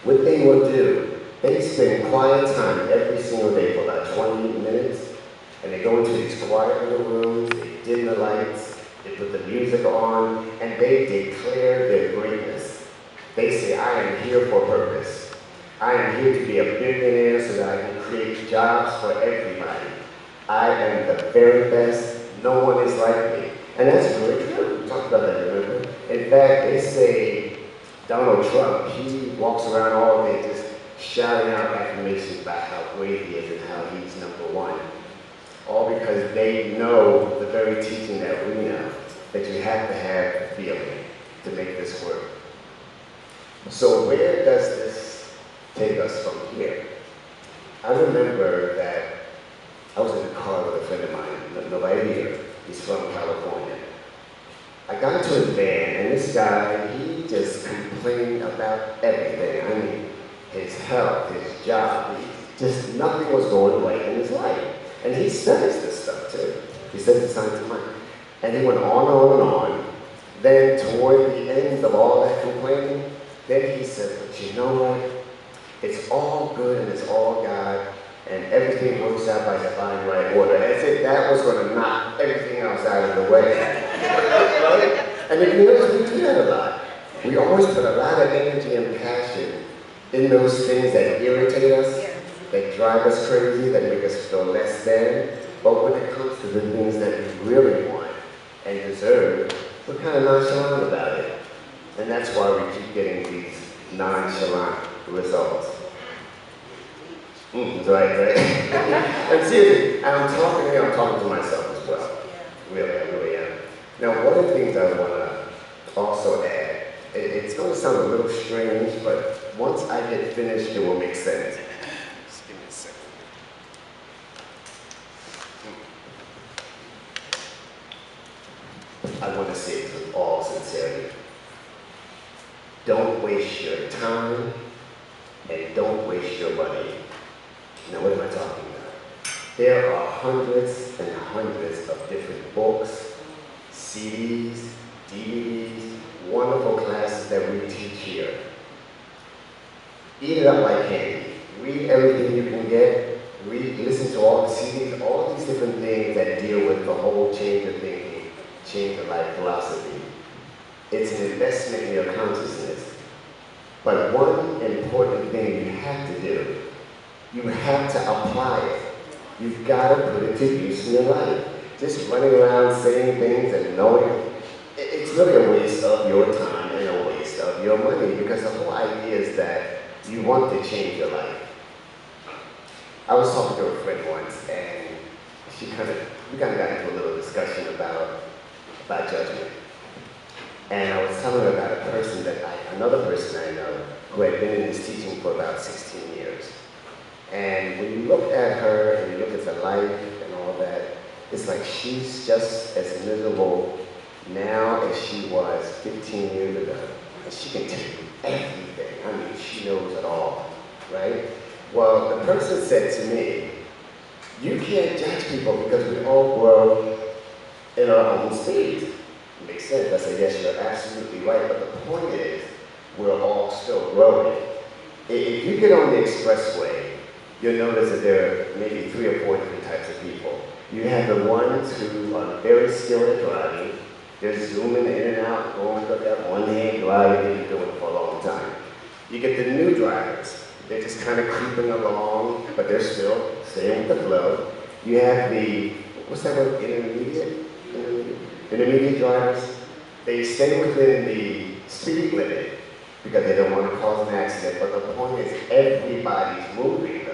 What they will do, they spend quiet time every single day for about 20 minutes, and they go into these quiet little rooms, they dim the lights, they put the music on, and they declare their greatness. They say, I am here for a purpose. I am here to be a billionaire so that I can create jobs for everybody. I am the very best. No one is like me. And that's really true. We talked about that, remember? In fact, they say Donald Trump, he walks around all day just shouting out affirmations about how great he is and how he's #1. All because they know the very teaching that we know, that you have to have a feeling to make this work. So where does this take us from here? I remember that I was in the car with a friend of mine, nobody here, he's from California. I got into his van, and this guy, he just complained about everything. I mean, his health, his job, just nothing was going right in his life. And he studies this stuff too. He studies science of mind. And he went on and on. Then toward the end of all that complaining, then he said, but you know what? It's all good and it's all God, and everything works out by divine right order. As if that was going to knock everything else out of the way. Right? And if you notice, we do that a lot. We always put a lot of energy and passion in those things that irritate us, that drive us crazy, that make us feel less than. But when it comes to the things that we really want and deserve, we're kind of nonchalant about it. And that's why we keep getting these nonchalant results. Right, right? And seriously, I'm talking to myself as well. Really, I really am. Now, one of the things I want to also add, it's going to sound a little strange, but once I get finished, it will make sense. Just give me a second. I want to say it with all sincerity. Don't waste your time and don't waste your money. Now, what am I talking about? There are hundreds and hundreds of different books, CDs, DVDs, wonderful classes that we teach here. Eat it up like candy. Read everything you can get. Listen to all the CDs, all these different things that deal with the whole change of thinking, change of life philosophy. It's an investment in your consciousness. But one important thing you have to do, you have to apply it. You've got to put it to use in your life. Just running around saying things and knowing, it's really a waste of your time and a waste of your money, because the whole idea is that you want to change your life. I was talking to a friend once, and we kind of got into a little discussion about judgment. And I was telling her about another person I know who had been in this teaching for about 16 years. And when you look at her and you look at the life and all that, it's like she's just as miserable now as she was 15 years ago. And she can tell you everything. I mean, she knows it all, right? Well, the person said to me, you can't judge people because we all grow in our own speed. Makes sense. I said, yes, you're absolutely right. But the point is, we're all still growing. If you get on the expressway, you'll notice that there are maybe 3 or 4 different types of people. You have the ones who are very skilled at driving. They're zooming in and out, going with that one-hand driving they've been doing it for a long time. You get the new drivers. They're just kind of creeping along, but they're still staying with the flow. You have the, what's that word, intermediate drivers. They stay within the speed limit because they don't want to cause an accident. But the point is, everybody's moving though.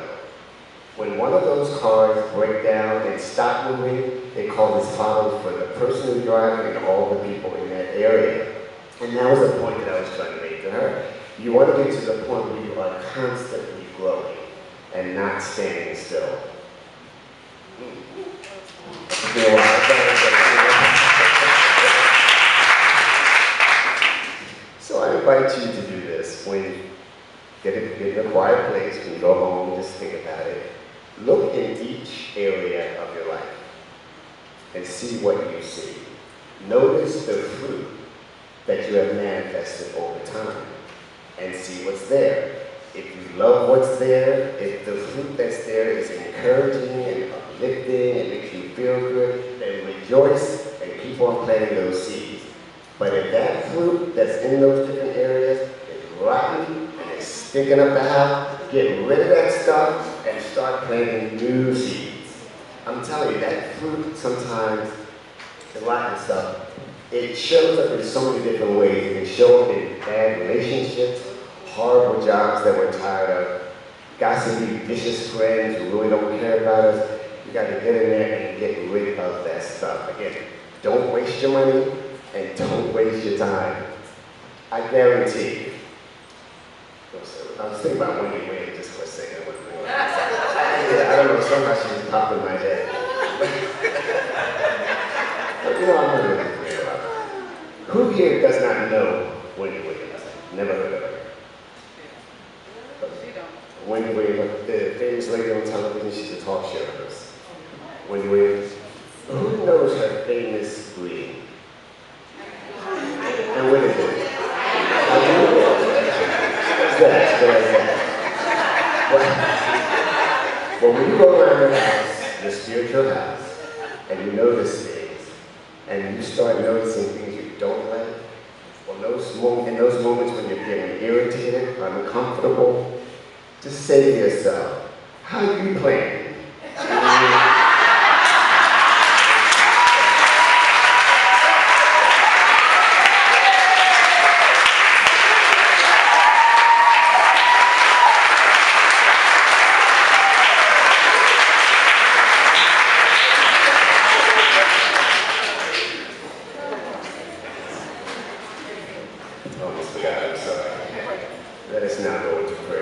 When one of those cars break down and stop moving, it causes problems for the person who's driving and all the people in that area. And that was the point that I was trying to make to her. You want to get to the point where you are constantly growing and not standing still. So I invite you to do this when you get in a quiet place, when you go home, just think about it. Look in each area of your life and see what you see. Notice the fruit that you have manifested over time and see what's there. if you love what's there, if the fruit that's there is encouraging and uplifting and makes you feel good, then rejoice and keep on planting those seeds. But if that fruit that's in those different areas is rotten and it's sticking up the house, get rid of that stuff and start planting new seeds. I'm telling you, that fruit sometimes, the rotten stuff, it shows up in so many different ways. It can show up in bad relationships, horrible jobs that we're tired of, gossipy, vicious friends who really don't care about us. You got to get in there and get rid of that stuff. Again, don't waste your money and don't waste your time. I guarantee you. I was thinking about Wendy Williams just for a second. I don't know, somehow she just popped in my head. But you know, I'm not really clear about it. Who here does not know Wendy Williams? Never heard of her. Wendy Williams, the famous lady on television, she's a talk show host. Wendy Williams. Who knows her famous greeting? And what is it? Well, when you go around your house, your spiritual house, and you notice things, and you start noticing things you don't like, well, in those moments when you're getting irritated or uncomfortable, just say to yourself, how you plan? Almost forgot, I'm sorry. Let us now go into prayer.